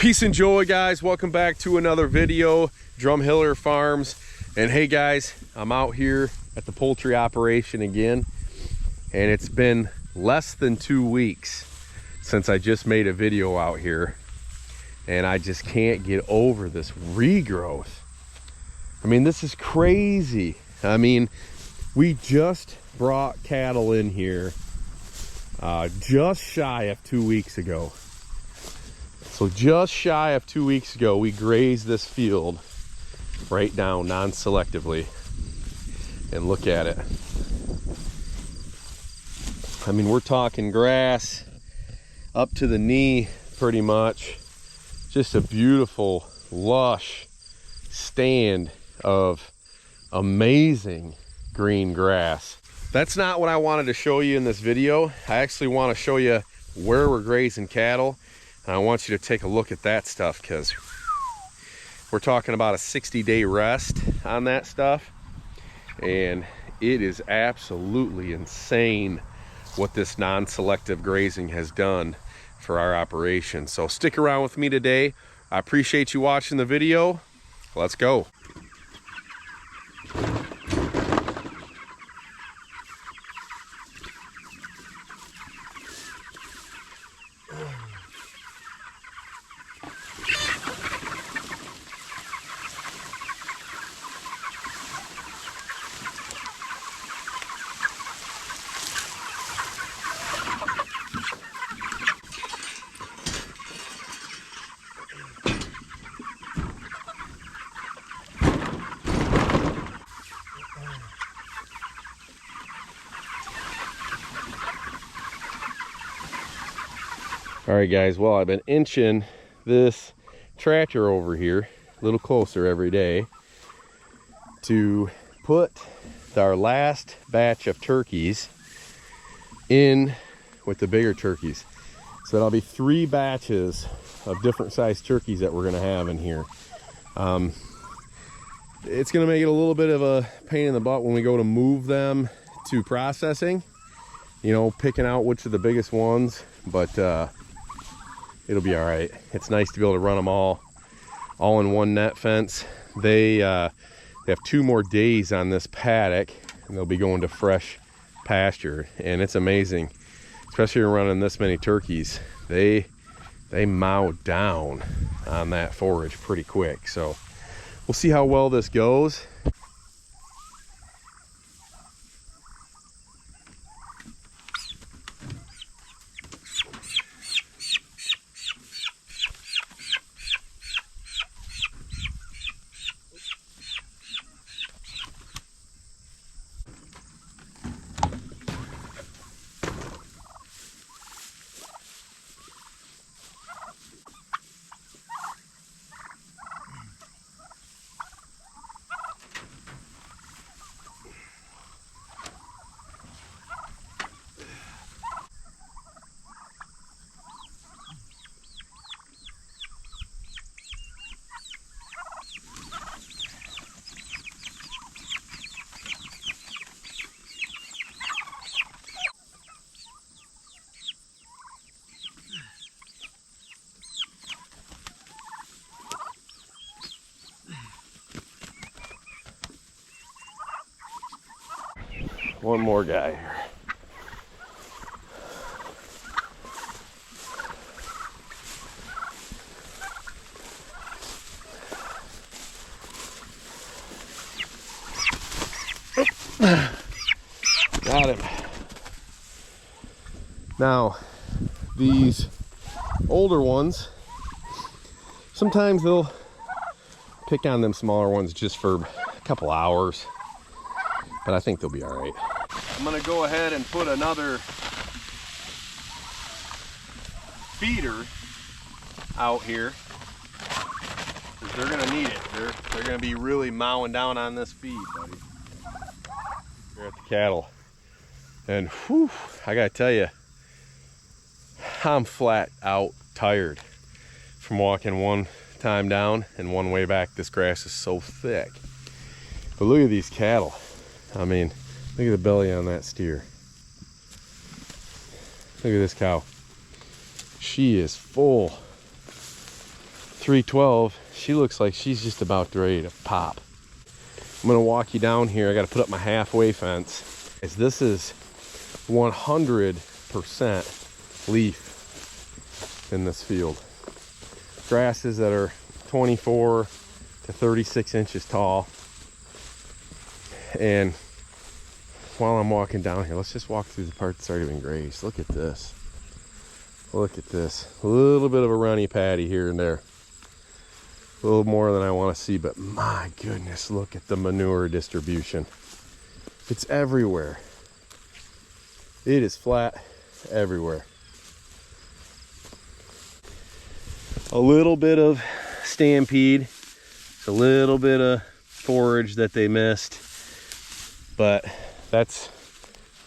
Peace and joy, guys. Welcome back to another video, Drumhiller Farms. And hey guys, I'm out here at the poultry operation again, and it's been less than 2 weeks since I just made a video out here, and I just can't get over this regrowth. I mean, this is crazy. I mean, we just brought cattle in here just shy of 2 weeks ago. So just shy of 2 weeks ago, we grazed this field right down non-selectively, and look at it. I mean, we're talking grass up to the knee pretty much. Just a beautiful, lush stand of amazing green grass. That's not what I wanted to show you in this video. I actually want to show you where we're grazing cattle, and I want you to take a look at that stuff, because we're talking about a 60-day rest on that stuff, and it is absolutely insane what this non-selective grazing has done for our operation. So stick around with me today. I appreciate you watching the video. Let's go. All right, guys, well, I've been inching this tractor over here a little closer every day to put our last batch of turkeys in with the bigger turkeys. So that'll be 3 batches of different sized turkeys that we're gonna have in here. It's gonna make it a little bit of a pain in the butt when we go to move them to processing, you know, picking out which are the biggest ones, but it'll be all right. It's nice to be able to run them all in one net fence. They have 2 more days on this paddock, and they'll be going to fresh pasture, and it's amazing, especially running this many turkeys. They mow down on that forage pretty quick. So we'll see how well this goes. One more guy here. Got him. Now, these older ones, sometimes they'll pick on them smaller ones just for a couple hours, but I think they'll be all right. I'm gonna go ahead and put another feeder out here, because they're gonna need it. They're gonna be really mowing down on this feed, buddy. Here at the cattle, and whew, I gotta tell you, I'm flat out tired from walking one time down and one way back. This grass is so thick. But look at these cattle. I mean, look at the belly on that steer. Look at this cow. She is full. 312, she looks like she's just about ready to pop. I'm gonna walk you down here. I gotta put up my halfway fence. This is 100% leaf in this field. Grasses that are 24 to 36 inches tall. And while I'm walking down here, let's just walk through the part that's already been grazed. Look at this. Look at this. A little bit of a runny patty here and there. A little more than I want to see, but my goodness, look at the manure distribution. It's everywhere. It is flat everywhere. A little bit of stampede, a little bit of forage that they missed, but that's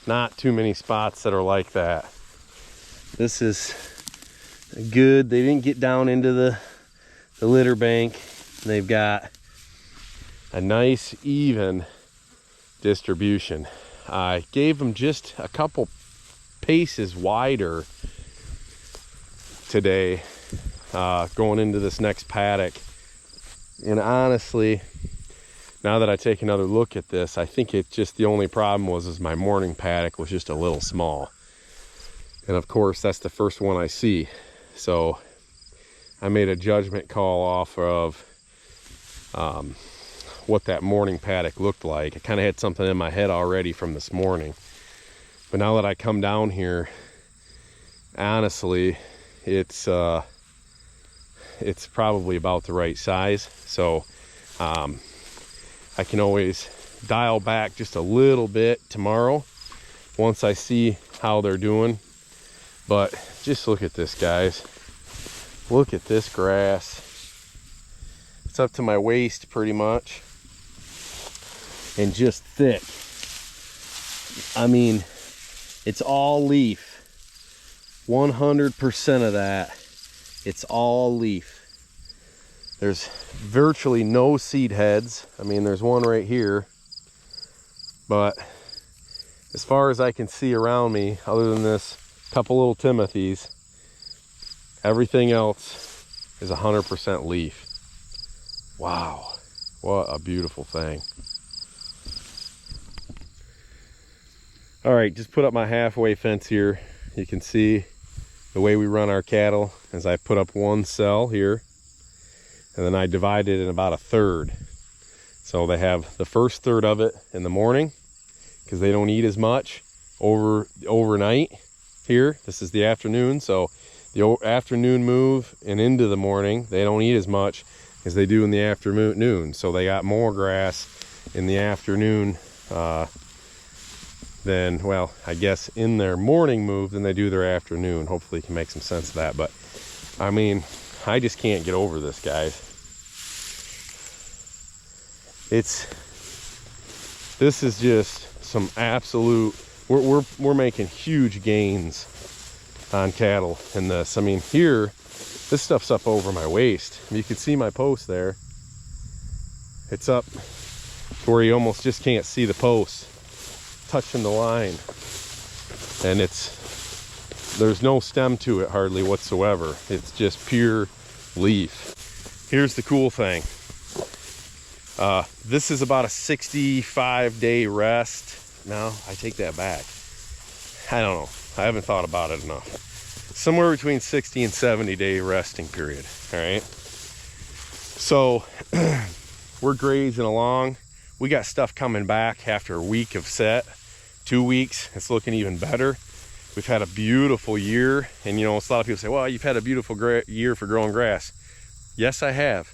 not too many spots that are like that. This is good. They didn't get down into the litter bank. They've got a nice even distribution. I gave them just a couple paces wider today, going into this next paddock. And honestly, now that I take another look at this, I think it just, the only problem was my morning paddock was just a little small. And of course, that's the first one I see. So I made a judgment call off of what that morning paddock looked like. I kind of had something in my head already from this morning. But now that I come down here, honestly, it's probably about the right size. So I can always dial back just a little bit tomorrow once I see how they're doing. But just look at this, guys. Look at this grass. It's up to my waist pretty much, and just thick. I mean, it's all leaf. 100% of that, it's all leaf. There's virtually no seed heads. I mean, there's one right here, but as far as I can see around me, other than this couple little Timothys, everything else is 100% leaf. Wow, what a beautiful thing. All right, just put up my halfway fence here. You can see the way we run our cattle is I put up one cell here, and then I divide it in about a third. So they have the first third of it in the morning, because they don't eat as much overnight here. This is the afternoon, so the afternoon move and into the morning, they don't eat as much as they do in the afternoon. So they got more grass in the afternoon than, well, I guess in their morning move than they do their afternoon. Hopefully you can make some sense of that. But I mean, I just can't get over this, guys. This is just some absolute, we're making huge gains on cattle in this. I mean, here, this stuff's up over my waist. You can see my post there. It's up to where you almost just can't see the post touching the line. And there's no stem to it hardly whatsoever. It's just pure leaf. Here's the cool thing. This is about a 65-day rest. No, I take that back. I don't know. I haven't thought about it enough. Somewhere between 60 and 70-day resting period. All right. So we're grazing along. We got stuff coming back after a week of set. 2 weeks. It's looking even better. We've had a beautiful year. And, you know, a lot of people say, well, you've had a beautiful year for growing grass. Yes, I have.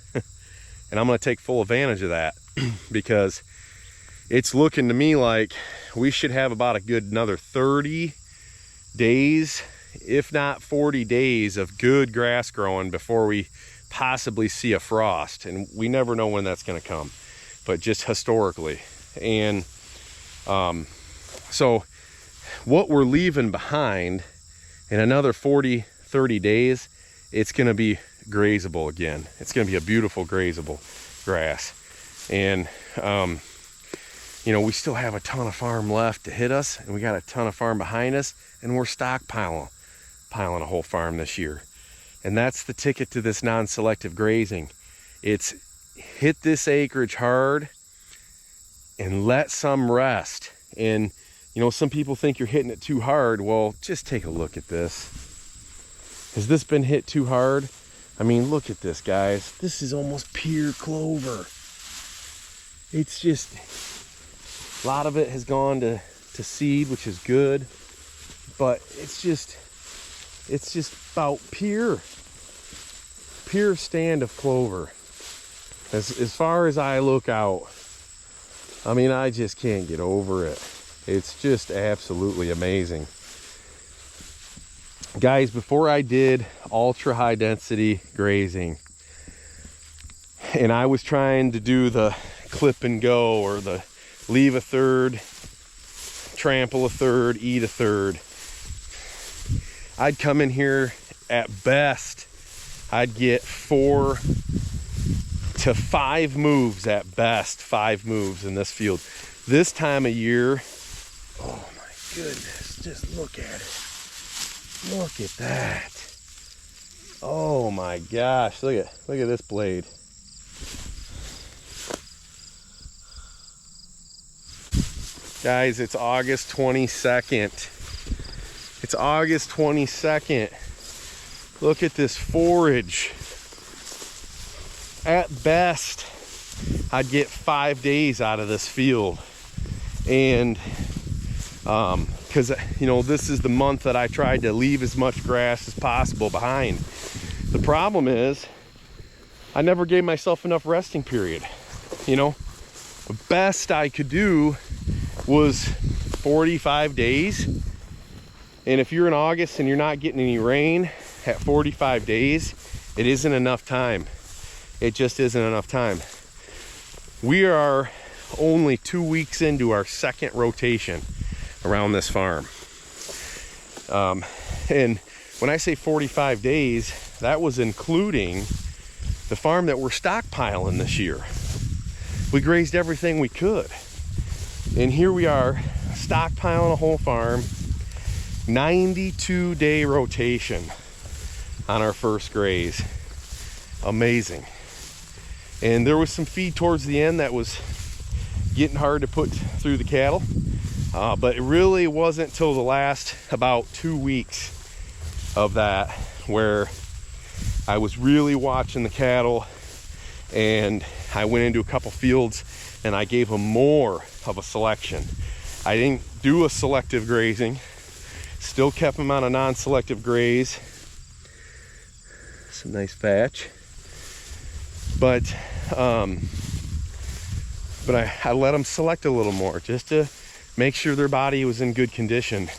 And I'm going to take full advantage of that because it's looking to me like we should have about a good another 30 days, if not 40 days of good grass growing before we possibly see a frost. And we never know when that's going to come, but just historically. And so what we're leaving behind in another 30 days, it's going to be grazable again. It's going to be a beautiful grazable grass. And you know, we still have a ton of farm left to hit us, and we got a ton of farm behind us, and we're stockpiling a whole farm this year. And that's the ticket to this non-selective grazing. It's hit this acreage hard and let some rest. And you know, some people think you're hitting it too hard. Well, just take a look at this. Has this been hit too hard? I mean, look at this, guys. This is almost pure clover. It's just, a lot of it has gone to seed, which is good, but it's just about pure stand of clover. As far as I look out, I mean, I just can't get over it. It's just absolutely amazing. Guys, before I did ultra high density grazing, and I was trying to do the clip and go, or the leave a third, trample a third, eat a third, I'd come in here, at best I'd get 4 to 5 moves, at best 5 moves in this field. This time of year, oh my goodness, just look at it. Look at that. Oh my gosh, look at this blade. Guys, it's August 22nd. It's August 22nd. Look at this forage. At best, I'd get 5 days out of this field. And because, you know, this is the month that I tried to leave as much grass as possible behind. The problem is, I never gave myself enough resting period. You know, the best I could do was 45 days. And if you're in August and you're not getting any rain at 45 days, it isn't enough time. It just isn't enough time. We are only 2 weeks into our second rotation around this farm. And when I say 45 days, that was including the farm that we're stockpiling this year. We grazed everything we could. And here we are stockpiling a whole farm, 92-day rotation on our first graze. Amazing. And there was some feed towards the end that was getting hard to put through the cattle. But it really wasn't till the last about 2 weeks of that where I was really watching the cattle, and I went into a couple fields and I gave them more of a selection. I didn't do a selective grazing, still kept them on a non-selective graze. Some nice patch. But I let them select a little more just to make sure their body was in good condition.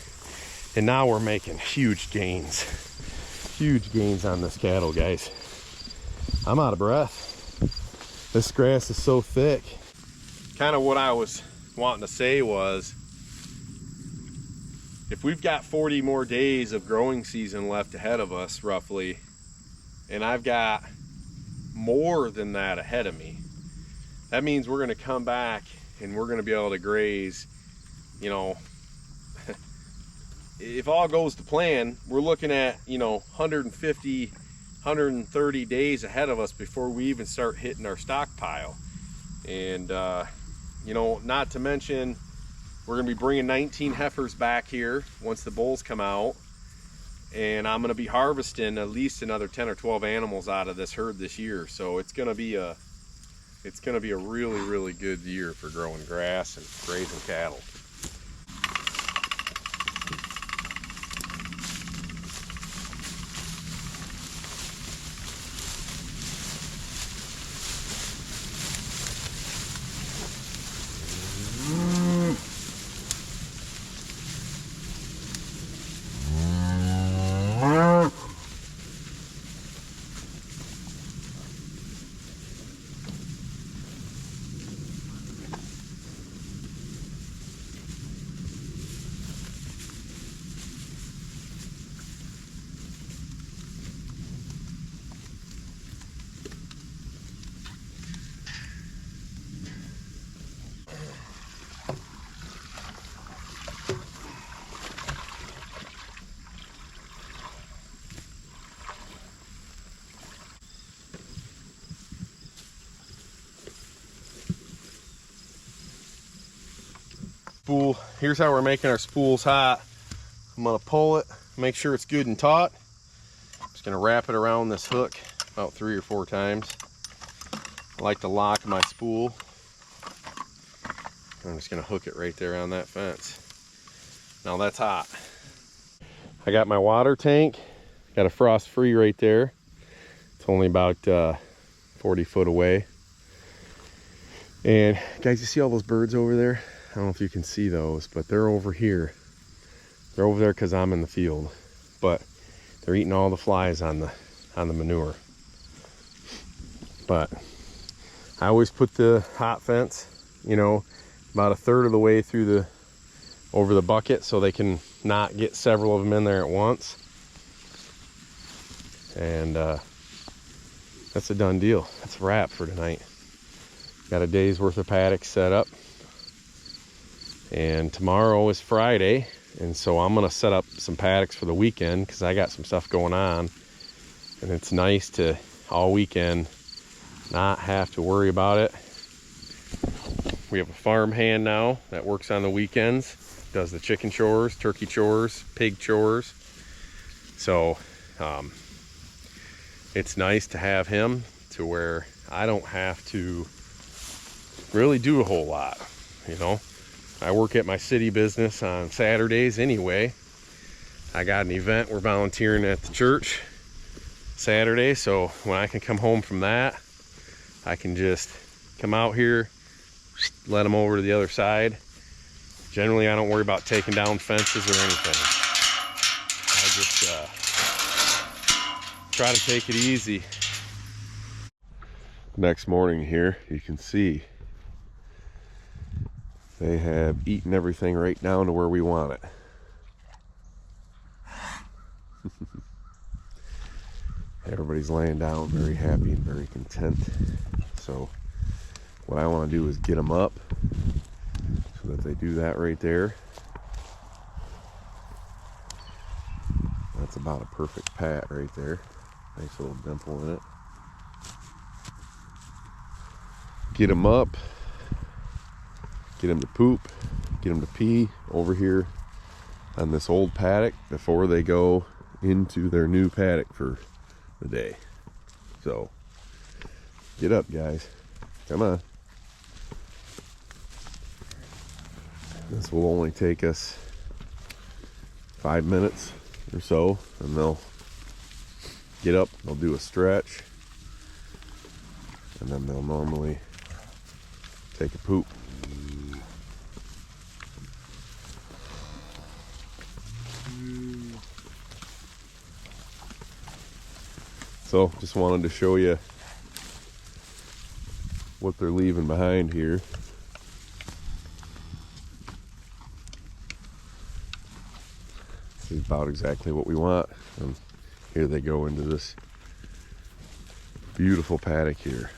And now we're making huge gains on this cattle, guys. I'm out of breath. This grass is so thick. Kind of what I was wanting to say was, if we've got 40 more days of growing season left ahead of us, roughly, and I've got more than that ahead of me, that means we're going to come back and we're going to be able to graze, you know, if all goes to plan, we're looking at, you know, 150, 130 days ahead of us before we even start hitting our stockpile. And, you know, not to mention, we're going to be bringing 19 heifers back here once the bulls come out. And I'm going to be harvesting at least another 10 or 12 animals out of this herd this year. So it's going to be a really, really good year for growing grass and grazing cattle. spool. Here's how we're making our spools hot. I'm gonna pull it, make sure it's good and taut. Just gonna wrap it around this hook about 3 or 4 times. I like to lock my spool. I'm just gonna hook it right there on that fence. Now that's hot. I got my water tank, got a frost free right there. It's only about 40 foot away. And guys, you see all those birds over there? I don't know if you can see those, but they're over here. They're over there because I'm in the field, but they're eating all the flies on the manure. But I always put the hot fence, you know, about 1/3 of the way through over the bucket, so they can not get several of them in there at once. And that's a done deal. That's a wrap for tonight. Got a day's worth of paddocks set up, and tomorrow is Friday, and so I'm gonna set up some paddocks for the weekend because I got some stuff going on, and it's nice to all weekend not have to worry about it. We have a farm hand now that works on the weekends, does the chicken chores, turkey chores, pig chores. So it's nice to have him to where I don't have to really do a whole lot, you know. I work at my city business on Saturdays anyway. I got an event, we're volunteering at the church Saturday, so when I can come home from that, I can just come out here, let them over to the other side. Generally, I don't worry about taking down fences or anything. I just try to take it easy. Next morning here, you can see they have eaten everything right down to where we want it. Everybody's laying down very happy and very content. So what I want to do is get them up so that they do that right there. That's about a perfect pat right there. Nice little dimple in it. Get them up, get them to poop, get them to pee over here on this old paddock before they go into their new paddock for the day. So get up, guys, come on. This will only take us 5 minutes or so, and they'll get up, they'll do a stretch, and then they'll normally take a poop. So just wanted to show you what they're leaving behind here. This is about exactly what we want. And here they go into this beautiful paddock here.